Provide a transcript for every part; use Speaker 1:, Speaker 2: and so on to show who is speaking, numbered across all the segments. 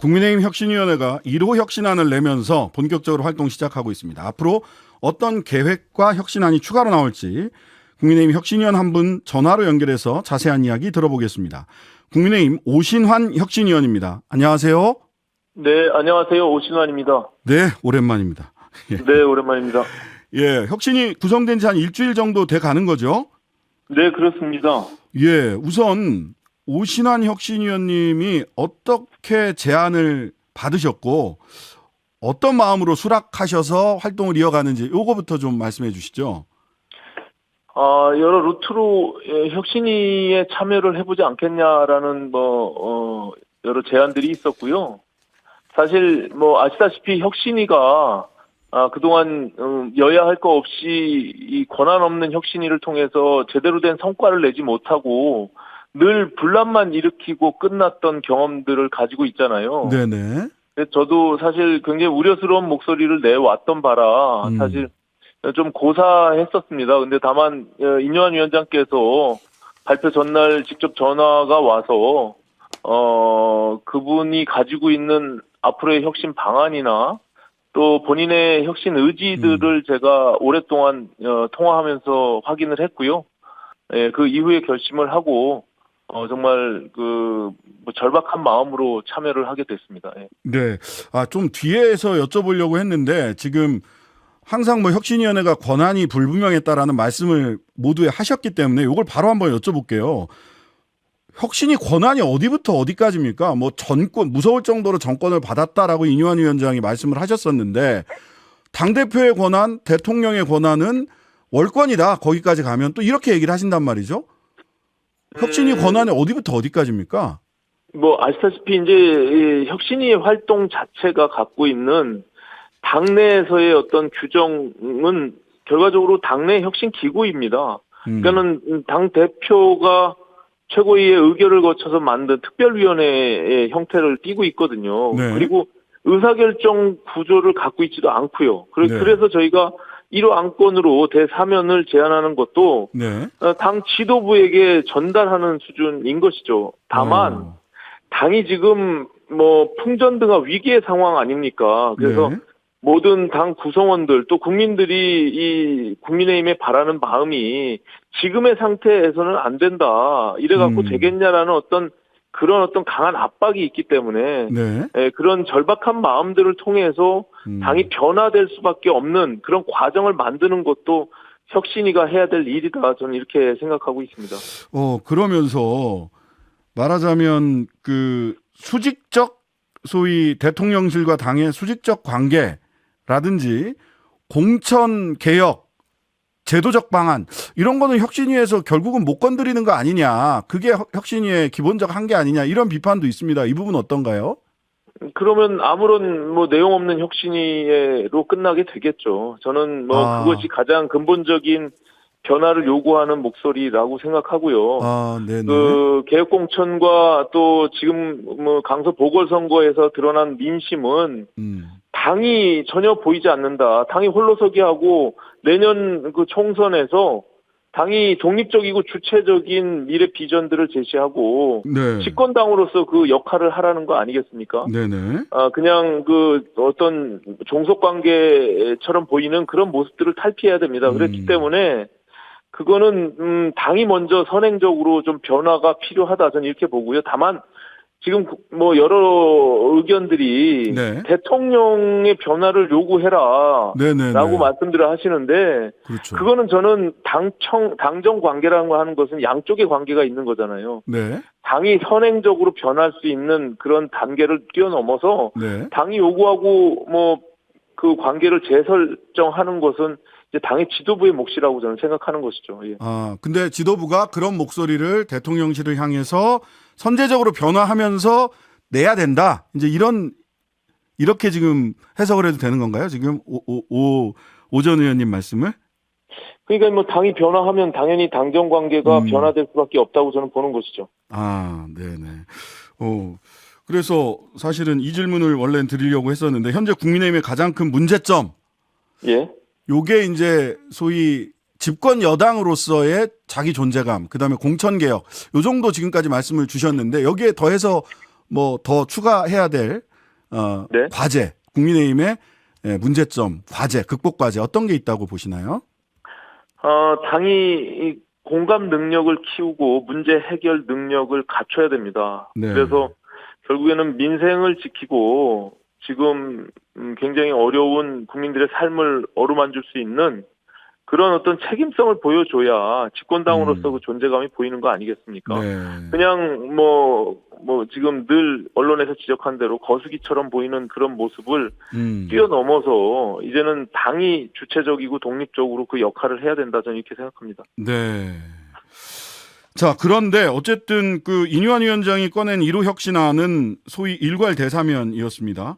Speaker 1: 국민의힘 혁신위원회가 1호 혁신안을 내면서 본격적으로 활동 시작하고 있습니다. 앞으로 어떤 계획과 혁신안이 추가로 나올지 국민의힘 혁신위원 한 분 전화로 연결해서 자세한 이야기 들어보겠습니다. 국민의힘 오신환 혁신위원입니다. 안녕하세요.
Speaker 2: 네, 안녕하세요. 오신환입니다.
Speaker 1: 네, 오랜만입니다.
Speaker 2: 네, 오랜만입니다.
Speaker 1: 예, 혁신이 구성된 지 한 일주일 정도 돼 가는 거죠?
Speaker 2: 네, 그렇습니다.
Speaker 1: 예, 우선 오신환 혁신위원님이 어떻게 제안을 받으셨고 어떤 마음으로 수락하셔서 활동을 이어가는지 요거부터 좀 말씀해 주시죠.
Speaker 2: 여러 루트로 혁신위에 참여를 해보지 않겠냐라는 여러 제안들이 있었고요. 사실 아시다시피 혁신위가 그동안 여야 할 거 없이 이 권한 없는 혁신위를 통해서 제대로 된 성과를 내지 못하고 늘 분란만 일으키고 끝났던 경험들을 가지고 있잖아요.
Speaker 1: 네네.
Speaker 2: 저도 사실 굉장히 우려스러운 목소리를 내왔던 바라 사실 좀 고사했었습니다. 근데 다만 인요한 위원장께서 발표 전날 직접 전화가 와서 그분이 가지고 있는 앞으로의 혁신 방안이나 또 본인의 혁신 의지들을 제가 오랫동안 통화하면서 확인을 했고요. 예, 그 이후에 결심을 하고 정말 절박한 마음으로 참여를 하게 됐습니다. 예.
Speaker 1: 네. 좀 뒤에서 여쭤보려고 했는데 지금 항상 혁신위원회가 권한이 불분명했다라는 말씀을 모두에 하셨기 때문에 이걸 바로 한번 여쭤볼게요. 혁신이 권한이 어디부터 어디까지입니까? 전권, 무서울 정도로 정권을 받았다라고 인요한 위원장이 말씀을 하셨었는데 당대표의 권한, 대통령의 권한은 월권이다. 거기까지 가면 또 이렇게 얘기를 하신단 말이죠. 혁신이 권한이 어디부터 어디까지입니까?
Speaker 2: 아시다시피 이제 이 혁신위의 활동 자체가 갖고 있는 당내에서의 어떤 규정은 결과적으로 당내 혁신 기구입니다. 그러니까는 당 대표가 최고위의 의결을 거쳐서 만든 특별위원회의 형태를 띠고 있거든요.
Speaker 1: 네.
Speaker 2: 그리고 의사결정 구조를 갖고 있지도 않고요.
Speaker 1: 네.
Speaker 2: 그래서 저희가 1호 안건으로 대사면을 제안하는 것도
Speaker 1: 네.
Speaker 2: 당 지도부에게 전달하는 수준인 것이죠. 다만 당이 지금 풍전등화 위기의 상황 아닙니까? 그래서
Speaker 1: 네.
Speaker 2: 모든 당 구성원들 또 국민들이 이 국민의힘에 바라는 마음이 지금의 상태에서는 안 된다. 이래갖고 되겠냐라는 그런 어떤 강한 압박이 있기 때문에
Speaker 1: 네.
Speaker 2: 그런 절박한 마음들을 통해서 당이 변화될 수밖에 없는 그런 과정을 만드는 것도 혁신위가 해야 될 일이다. 저는 이렇게 생각하고 있습니다.
Speaker 1: 그러면서 말하자면 수직적 소위 대통령실과 당의 수직적 관계라든지 공천 개혁, 제도적 방안 이런 거는 혁신위에서 결국은 못 건드리는 거 아니냐. 그게 혁신위의 기본적 한계 아니냐. 이런 비판도 있습니다. 이 부분 어떤가요?
Speaker 2: 그러면 아무런 내용 없는 혁신위로 끝나게 되겠죠. 저는 그것이 가장 근본적인 변화를 요구하는 목소리라고 생각하고요.
Speaker 1: 네네.
Speaker 2: 개혁 공천과 또 지금 강서 보궐선거에서 드러난 민심은 당이 전혀 보이지 않는다. 당이 홀로서기 하고 내년 총선에서 당이 독립적이고 주체적인 미래 비전들을 제시하고
Speaker 1: 네.
Speaker 2: 집권당으로서 그 역할을 하라는 거 아니겠습니까?
Speaker 1: 네네.
Speaker 2: 그냥 어떤 종속 관계처럼 보이는 그런 모습들을 탈피해야 됩니다. 그렇기 때문에 그거는 당이 먼저 선행적으로 좀 변화가 필요하다. 저는 이렇게 보고요. 다만 지금 여러 의견들이
Speaker 1: 네.
Speaker 2: 대통령의 변화를 요구해라.
Speaker 1: 네네네.
Speaker 2: 라고 말씀들을 하시는데
Speaker 1: 그렇죠.
Speaker 2: 그거는 저는 당정 관계라는 거 하는 것은 양쪽의 관계가 있는 거잖아요.
Speaker 1: 네.
Speaker 2: 당이 선행적으로 변할 수 있는 그런 단계를 뛰어넘어서
Speaker 1: 네.
Speaker 2: 당이 요구하고 그 관계를 재설정하는 것은 이제 당의 지도부의 몫이라고 저는 생각하는 것이죠. 예.
Speaker 1: 근데 지도부가 그런 목소리를 대통령실을 향해서 선제적으로 변화하면서 내야 된다. 이제 이렇게 지금 해석을 해도 되는 건가요? 지금 오전 의원님 말씀을?
Speaker 2: 그러니까 당이 변화하면 당연히 당정 관계가 변화될 수밖에 없다고 저는 보는 것이죠.
Speaker 1: 네네. 그래서 사실은 이 질문을 원래 드리려고 했었는데 현재 국민의힘의 가장 큰 문제점.
Speaker 2: 예.
Speaker 1: 요게 이제 소위 집권 여당으로서의 자기 존재감, 그다음에 공천 개혁, 요 정도 지금까지 말씀을 주셨는데 여기에 더해서 뭐 더 추가해야 될
Speaker 2: 네.
Speaker 1: 과제, 국민의힘의 문제점, 과제, 극복 과제 어떤 게 있다고 보시나요?
Speaker 2: 당이 이 공감 능력을 키우고 문제 해결 능력을 갖춰야 됩니다.
Speaker 1: 네.
Speaker 2: 그래서 결국에는 민생을 지키고 지금 굉장히 어려운 국민들의 삶을 어루만질 수 있는 그런 어떤 책임성을 보여줘야 집권당으로서 그 존재감이 보이는 거 아니겠습니까?
Speaker 1: 네.
Speaker 2: 그냥 뭐 지금 늘 언론에서 지적한 대로 거수기처럼 보이는 그런 모습을 뛰어넘어서 이제는 당이 주체적이고 독립적으로 그 역할을 해야 된다, 저는 이렇게 생각합니다.
Speaker 1: 네. 자, 그런데 어쨌든 그 인유한 위원장이 꺼낸 1호 혁신안은 소위 일괄 대사면이었습니다.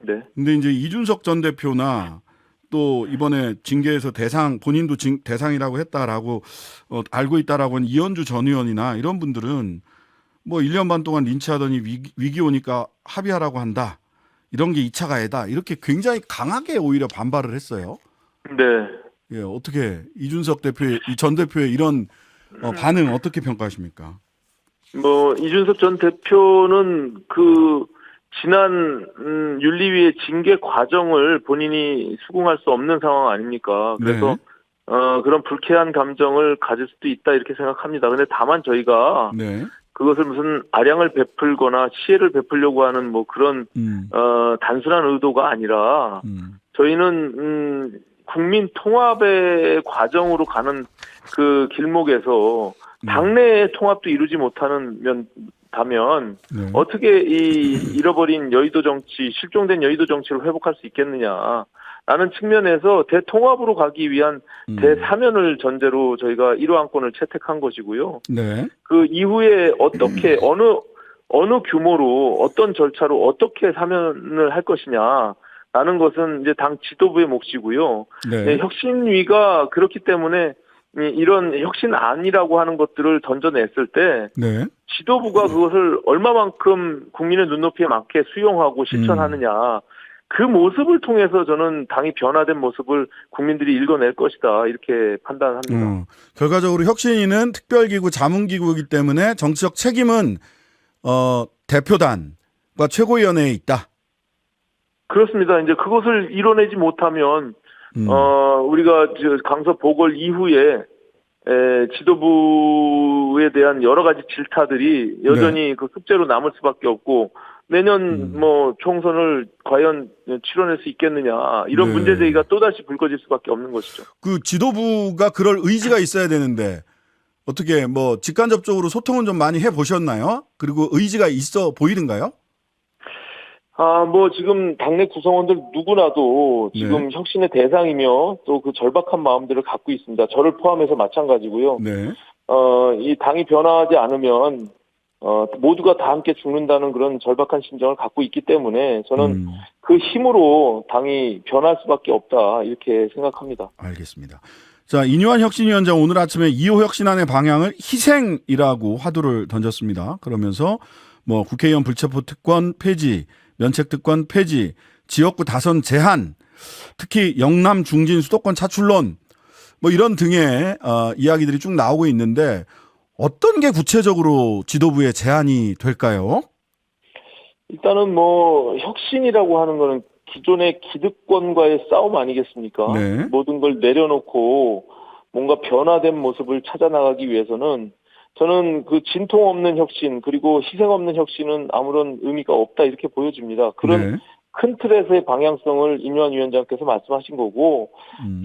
Speaker 2: 네.
Speaker 1: 근데 이제 이준석 전 대표나 또 이번에 징계에서 본인도 대상이라고 했다라고 알고 있다라고 하는 이현주 전 의원이나 이런 분들은 뭐 1년 반 동안 린치하더니 위기 오니까 합의하라고 한다. 이런 게 2차 가해다. 이렇게 굉장히 강하게 오히려 반발을 했어요.
Speaker 2: 네.
Speaker 1: 예, 어떻게 이준석 대표의 이 전 대표의 이런 반응 어떻게 평가하십니까?
Speaker 2: 이준석 전 대표는 그 지난 윤리위의 징계 과정을 본인이 수긍할 수 없는 상황 아닙니까? 그래서
Speaker 1: 네.
Speaker 2: 그런 불쾌한 감정을 가질 수도 있다 이렇게 생각합니다. 근데 다만 저희가
Speaker 1: 네.
Speaker 2: 그것을 무슨 아량을 베풀거나 시혜를 베풀려고 하는 뭐 그런 단순한 의도가 아니라 저희는 국민 통합의 과정으로 가는 그 길목에서 당내의 통합도 이루지 못하는 다면
Speaker 1: 네.
Speaker 2: 어떻게 이 잃어버린 여의도 정치, 실종된 여의도 정치를 회복할 수 있겠느냐라는 측면에서 대통합으로 가기 위한 대사면을 전제로 저희가 1호 안건을 채택한 것이고요.
Speaker 1: 네.
Speaker 2: 그 이후에 어떻게 어느 규모로 어떤 절차로 어떻게 사면을 할 것이냐라는 것은 이제 당 지도부의 몫이고요.
Speaker 1: 네.
Speaker 2: 네, 혁신위가 그렇기 때문에 이런 혁신안이라고 하는 것들을 던져냈을 때
Speaker 1: 네.
Speaker 2: 지도부가 그것을 얼마만큼 국민의 눈높이에 맞게 수용하고 실천하느냐 그 모습을 통해서 저는 당이 변화된 모습을 국민들이 읽어낼 것이다 이렇게 판단합니다.
Speaker 1: 결과적으로 혁신위는 특별기구 자문기구이기 때문에 정치적 책임은 대표단과 최고위원회에 있다.
Speaker 2: 그렇습니다. 이제 그것을 이뤄내지 못하면 우리가 강서 보궐 이후에 지도부에 대한 여러 가지 질타들이 여전히 그 숙제로 남을 수밖에 없고 내년 총선을 과연 치러낼 수 있겠느냐 이런 문제 제기가 또다시 불거질 수밖에 없는 것이죠.
Speaker 1: 그 지도부가 그럴 의지가 있어야 되는데 어떻게 직간접적으로 소통은 좀 많이 해보셨나요? 그리고 의지가 있어 보이는가요?
Speaker 2: 지금 당내 구성원들 누구나도 지금 혁신의 대상이며 또 그 절박한 마음들을 갖고 있습니다. 저를 포함해서 마찬가지고요.
Speaker 1: 네.
Speaker 2: 이 당이 변화하지 않으면 모두가 다 함께 죽는다는 그런 절박한 심정을 갖고 있기 때문에 저는 그 힘으로 당이 변할 수밖에 없다 이렇게 생각합니다.
Speaker 1: 알겠습니다. 자, 인유한 혁신위원장 오늘 아침에 2호 혁신안의 방향을 희생이라고 화두를 던졌습니다. 그러면서 국회의원 불체포 특권 폐지, 면책 특권 폐지, 지역구 다선 제한, 특히 영남 중진 수도권 차출론 이런 등의 이야기들이 쭉 나오고 있는데 어떤 게 구체적으로 지도부의 제안이 될까요?
Speaker 2: 일단은 혁신이라고 하는 거는 기존의 기득권과의 싸움 아니겠습니까?
Speaker 1: 네.
Speaker 2: 모든 걸 내려놓고 뭔가 변화된 모습을 찾아 나가기 위해서는 저는 그 진통 없는 혁신 그리고 희생 없는 혁신은 아무런 의미가 없다 이렇게 보여집니다. 그런 큰 틀에서의 방향성을 인유한 위원장께서 말씀하신 거고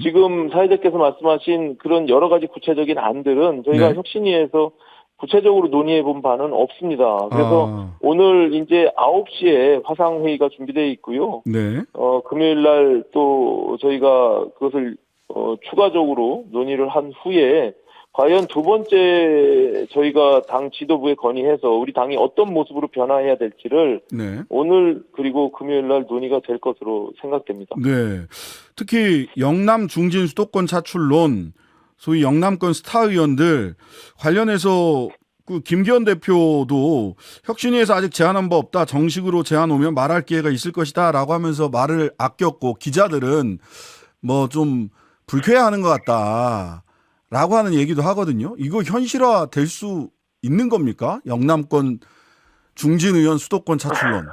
Speaker 2: 지금 사회자께서 말씀하신 그런 여러 가지 구체적인 안들은 저희가 혁신위에서 구체적으로 논의해 본 바는 없습니다. 그래서 오늘 이제 9시에 화상회의가 준비되어 있고요.
Speaker 1: 네.
Speaker 2: 금요일 날 또 저희가 그것을 추가적으로 논의를 한 후에 과연 두 번째 저희가 당 지도부에 건의해서 우리 당이 어떤 모습으로 변화해야 될지를 오늘 그리고 금요일 날 논의가 될 것으로 생각됩니다.
Speaker 1: 네. 특히 영남 중진 수도권 차출론, 소위 영남권 스타 의원들 관련해서 그 김기현 대표도 혁신위에서 아직 제안한 바 없다. 정식으로 제안 오면 말할 기회가 있을 것이다. 라고 하면서 말을 아꼈고 기자들은 좀 불쾌해하는 것 같다. 라고 하는 얘기도 하거든요. 이거 현실화 될 수 있는 겁니까? 영남권 중진 의원 수도권 차출론.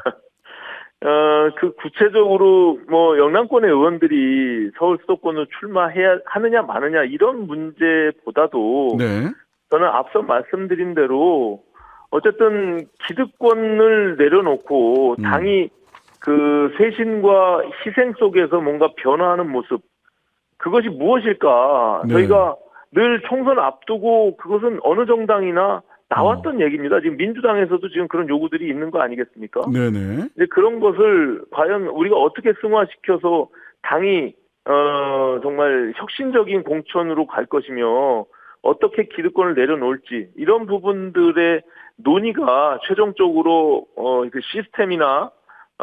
Speaker 2: 그 구체적으로 뭐 영남권의 의원들이 서울 수도권으로 출마해야 하느냐 마느냐 이런 문제보다도
Speaker 1: 네.
Speaker 2: 저는 앞서 말씀드린 대로 어쨌든 기득권을 내려놓고 당이 그 쇄신과 희생 속에서 뭔가 변화하는 모습, 그것이 무엇일까?
Speaker 1: 네.
Speaker 2: 저희가 늘 총선 앞두고 그것은 어느 정당이나 나왔던 얘기입니다. 지금 민주당에서도 지금 그런 요구들이 있는 거 아니겠습니까?
Speaker 1: 네네.
Speaker 2: 이제 그런 것을 과연 우리가 어떻게 승화시켜서 당이 정말 혁신적인 공천으로 갈 것이며 어떻게 기득권을 내려놓을지 이런 부분들의 논의가 최종적으로 그 시스템이나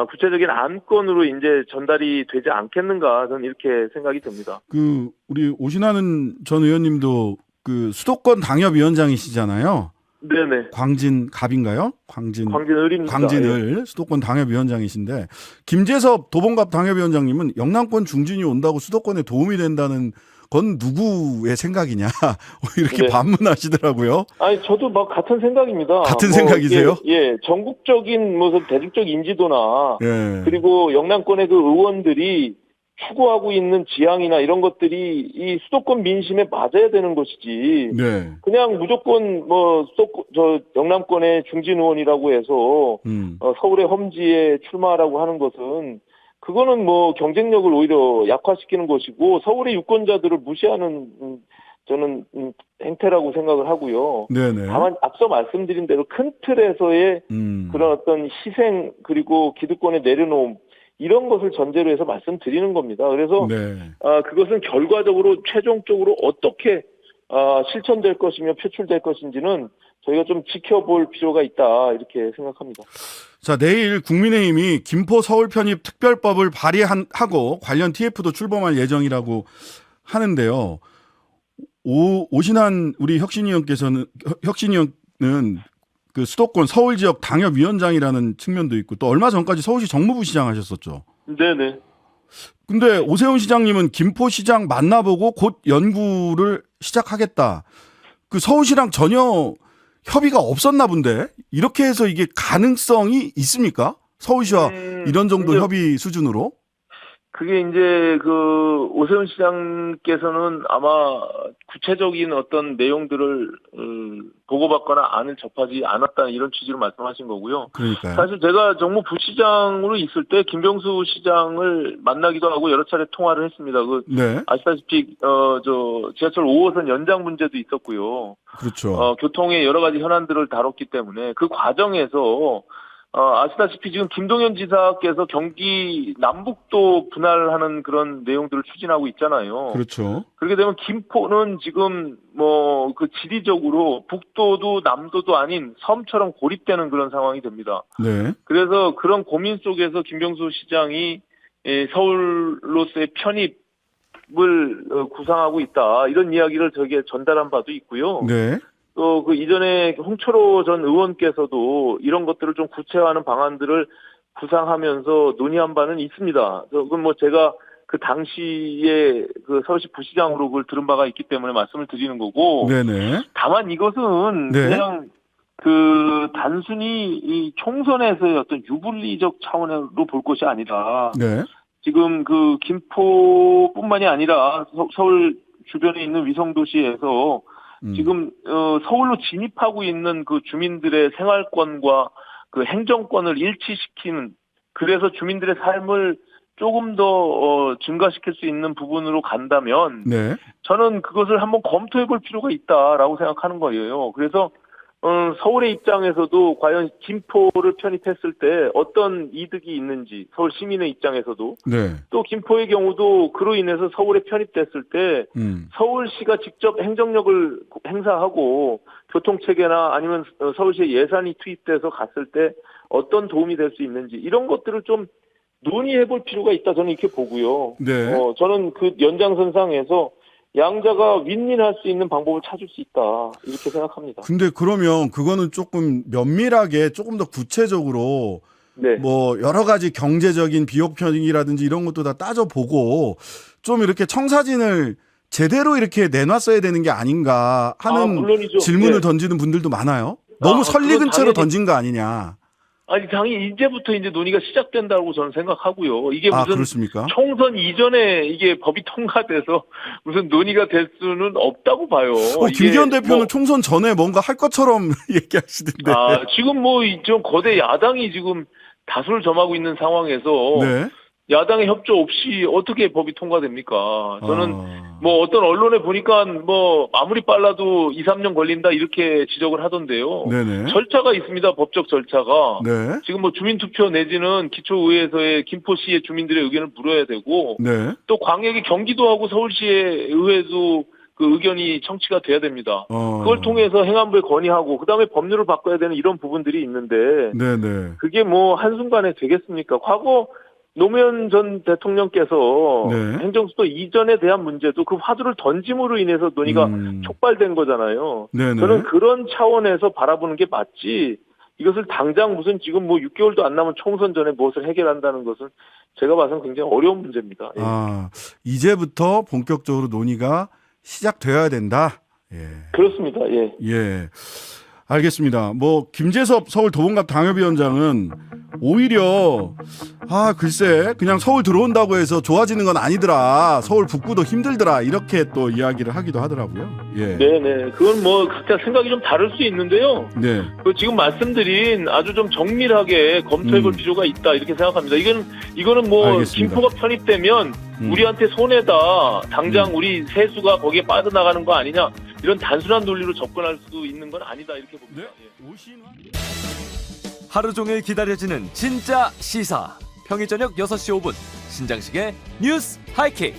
Speaker 2: 구체적인 안건으로 이제 전달이 되지 않겠는가 저는 이렇게 생각이 듭니다.
Speaker 1: 그 우리 오신하는 전 의원님도 그 수도권 당협위원장이시잖아요.
Speaker 2: 네네.
Speaker 1: 광진갑인가요?
Speaker 2: 광진을입니다.
Speaker 1: 광진을 수도권 당협위원장이신데 김재섭 도봉갑 당협위원장님은 영남권 중진이 온다고 수도권에 도움이 된다는 건 누구의 생각이냐 이렇게
Speaker 2: 네.
Speaker 1: 반문하시더라고요.
Speaker 2: 아니 저도 막 같은 생각입니다.
Speaker 1: 같은 생각이세요?
Speaker 2: 예, 전국적인 무슨 대중적 인지도나
Speaker 1: 예.
Speaker 2: 그리고 영남권의 그 의원들이 추구하고 있는 지향이나 이런 것들이 이 수도권 민심에 맞아야 되는 것이지.
Speaker 1: 네.
Speaker 2: 그냥 무조건 뭐 영남권의 중진 의원이라고 해서 서울의 험지에 출마하라고 하는 것은 그거는 뭐 경쟁력을 오히려 약화시키는 것이고 서울의 유권자들을 무시하는 저는 행태라고 생각을 하고요.
Speaker 1: 네네.
Speaker 2: 다만 앞서 말씀드린 대로 큰 틀에서의 그런 어떤 희생 그리고 기득권의 내려놓음 이런 것을 전제로 해서 말씀드리는 겁니다. 그래서
Speaker 1: 네.
Speaker 2: 그것은 결과적으로 최종적으로 어떻게 실천될 것이며 표출될 것인지는 저희가 좀 지켜볼 필요가 있다 이렇게 생각합니다.
Speaker 1: 자, 내일 국민의힘이 김포 서울 편입 특별법을 발의하고 관련 TF도 출범할 예정이라고 하는데요. 오신한 우리 혁신위원은 그 수도권 서울 지역 당협위원장이라는 측면도 있고 또 얼마 전까지 서울시 정무부시장 하셨었죠.
Speaker 2: 네네.
Speaker 1: 근데 오세훈 시장님은 김포시장 만나보고 곧 연구를 시작하겠다. 그 서울시랑 전혀 협의가 없었나 본데 이렇게 해서 이게 가능성이 있습니까? 서울시와 이런 정도 협의 수준으로?
Speaker 2: 그게 이제 그 오세훈 시장께서는 아마 구체적인 어떤 내용들을 보고받거나 안을 접하지 않았다는 이런 취지로 말씀하신 거고요.
Speaker 1: 그러니까요.
Speaker 2: 사실 제가 정무부시장으로 있을 때 김병수 시장을 만나기도 하고 여러 차례 통화를 했습니다.
Speaker 1: 네.
Speaker 2: 아시다시피 지하철 5호선 연장 문제도 있었고요.
Speaker 1: 그렇죠.
Speaker 2: 교통의 여러 가지 현안들을 다뤘기 때문에 그 과정에서 아시다시피 지금 김동연 지사께서 경기 남북도 분할하는 그런 내용들을 추진하고 있잖아요.
Speaker 1: 그렇죠.
Speaker 2: 그렇게 되면 김포는 지금 뭐 그 지리적으로 북도도 남도도 아닌 섬처럼 고립되는 그런 상황이 됩니다.
Speaker 1: 네.
Speaker 2: 그래서 그런 고민 속에서 김병수 시장이 서울로서의 편입을 구상하고 있다. 이런 이야기를 저에게 전달한 바도 있고요.
Speaker 1: 네.
Speaker 2: 또 그 이전에 홍철호 전 의원께서도 이런 것들을 좀 구체화하는 방안들을 구상하면서 논의한 바는 있습니다. 그건 뭐 제가 그 당시에 그 서울시 부시장으로 그걸 들은 바가 있기 때문에 말씀을 드리는 거고.
Speaker 1: 네네.
Speaker 2: 다만 이것은
Speaker 1: 네.
Speaker 2: 그냥 그 단순히 이 총선에서의 어떤 유불리적 차원으로 볼 것이 아니라.
Speaker 1: 네.
Speaker 2: 지금 그 김포뿐만이 아니라 서울 주변에 있는 위성도시에서 지금 서울로 진입하고 있는 그 주민들의 생활권과 그 행정권을 일치시키는, 그래서 주민들의 삶을 조금 더 증가시킬 수 있는 부분으로 간다면
Speaker 1: 네.
Speaker 2: 저는 그것을 한번 검토해 볼 필요가 있다라고 생각하는 거예요. 그래서 서울의 입장에서도 과연 김포를 편입했을 때 어떤 이득이 있는지, 서울 시민의 입장에서도
Speaker 1: 네.
Speaker 2: 또 김포의 경우도 그로 인해서 서울에 편입됐을 때 서울시가 직접 행정력을 행사하고 교통체계나 아니면 서울시의 예산이 투입돼서 갔을 때 어떤 도움이 될 수 있는지 이런 것들을 좀 논의해 볼 필요가 있다, 저는 이렇게 보고요.
Speaker 1: 네.
Speaker 2: 저는 그 연장선상에서 양자가 윈윈할 수 있는 방법을 찾을 수 있다, 이렇게 생각합니다.
Speaker 1: 근데 그러면 그거는 조금 면밀하게 조금 더 구체적으로
Speaker 2: 네.
Speaker 1: 뭐 여러 가지 경제적인 비용 편익이라든지 이런 것도 다 따져보고 좀 이렇게 청사진을 제대로 이렇게 내놨어야 되는 게 아닌가 하는
Speaker 2: 물론이죠.
Speaker 1: 질문을
Speaker 2: 네.
Speaker 1: 던지는 분들도 많아요. 너무 설리
Speaker 2: 그건
Speaker 1: 근처로
Speaker 2: 당연히-
Speaker 1: 던진 거 아니냐.
Speaker 2: 아니 당연히 이제부터 이제 논의가 시작된다고 저는 생각하고요. 이게
Speaker 1: 아,
Speaker 2: 무슨
Speaker 1: 그렇습니까?
Speaker 2: 총선 이전에 이게 법이 통과돼서 무슨 논의가 될 수는 없다고 봐요. 이게
Speaker 1: 김기현 대표는
Speaker 2: 뭐,
Speaker 1: 총선 전에 뭔가 할 것처럼 얘기하시던데.
Speaker 2: 지금 뭐 좀 거대 야당이 지금 다수를 점하고 있는 상황에서
Speaker 1: 네.
Speaker 2: 야당의 협조 없이 어떻게 법이 통과됩니까? 저는
Speaker 1: 아.
Speaker 2: 뭐 어떤 언론에 보니까 뭐 아무리 빨라도 2, 3년 걸린다 이렇게 지적을 하던데요.
Speaker 1: 네네.
Speaker 2: 절차가 있습니다. 법적 절차가.
Speaker 1: 네.
Speaker 2: 지금 뭐 주민투표 내지는 기초의회에서의 김포시의 주민들의 의견을 물어야 되고
Speaker 1: 네.
Speaker 2: 또 광역의 경기도하고 서울시의 의회도 그 의견이 청취가 돼야 됩니다. 그걸 통해서 행안부에 건의하고 그다음에 법률을 바꿔야 되는 이런 부분들이 있는데
Speaker 1: 네네.
Speaker 2: 그게 뭐 한순간에 되겠습니까? 과거 노무현 전 대통령께서
Speaker 1: 네.
Speaker 2: 행정수도 이전에 대한 문제도 그 화두를 던짐으로 인해서 논의가 촉발된 거잖아요.
Speaker 1: 네네.
Speaker 2: 저는 그런 차원에서 바라보는 게 맞지 이것을 당장 무슨 지금 뭐 6개월도 안 남은 총선 전에 무엇을 해결한다는 것은 제가 봐서는 굉장히 어려운 문제입니다. 예.
Speaker 1: 아, 이제부터 본격적으로 논의가 시작되어야 된다. 예.
Speaker 2: 그렇습니다. 예.
Speaker 1: 예. 알겠습니다. 뭐 김재섭 서울 도봉갑 당협위원장은 오히려 글쎄 그냥 서울 들어온다고 해서 좋아지는 건 아니더라. 서울 북구도 힘들더라. 이렇게 또 이야기를 하기도 하더라고요. 예.
Speaker 2: 네네. 그건 뭐 각자 생각이 좀 다를 수 있는데요.
Speaker 1: 네.
Speaker 2: 그 지금 말씀드린 아주 좀 정밀하게 검토해볼 필요가 있다 이렇게 생각합니다. 이거는 뭐
Speaker 1: 알겠습니다.
Speaker 2: 김포가 편입되면 우리한테 손해다. 당장 우리 세수가 거기에 빠져나가는 거 아니냐 이런 단순한 논리로 접근할 수 있는 건 아니다 이렇게 봅니다. 예.
Speaker 3: 하루 종일 기다려지는 진짜 시사. 평일 저녁 6시 5분 신장식의 뉴스 하이킥.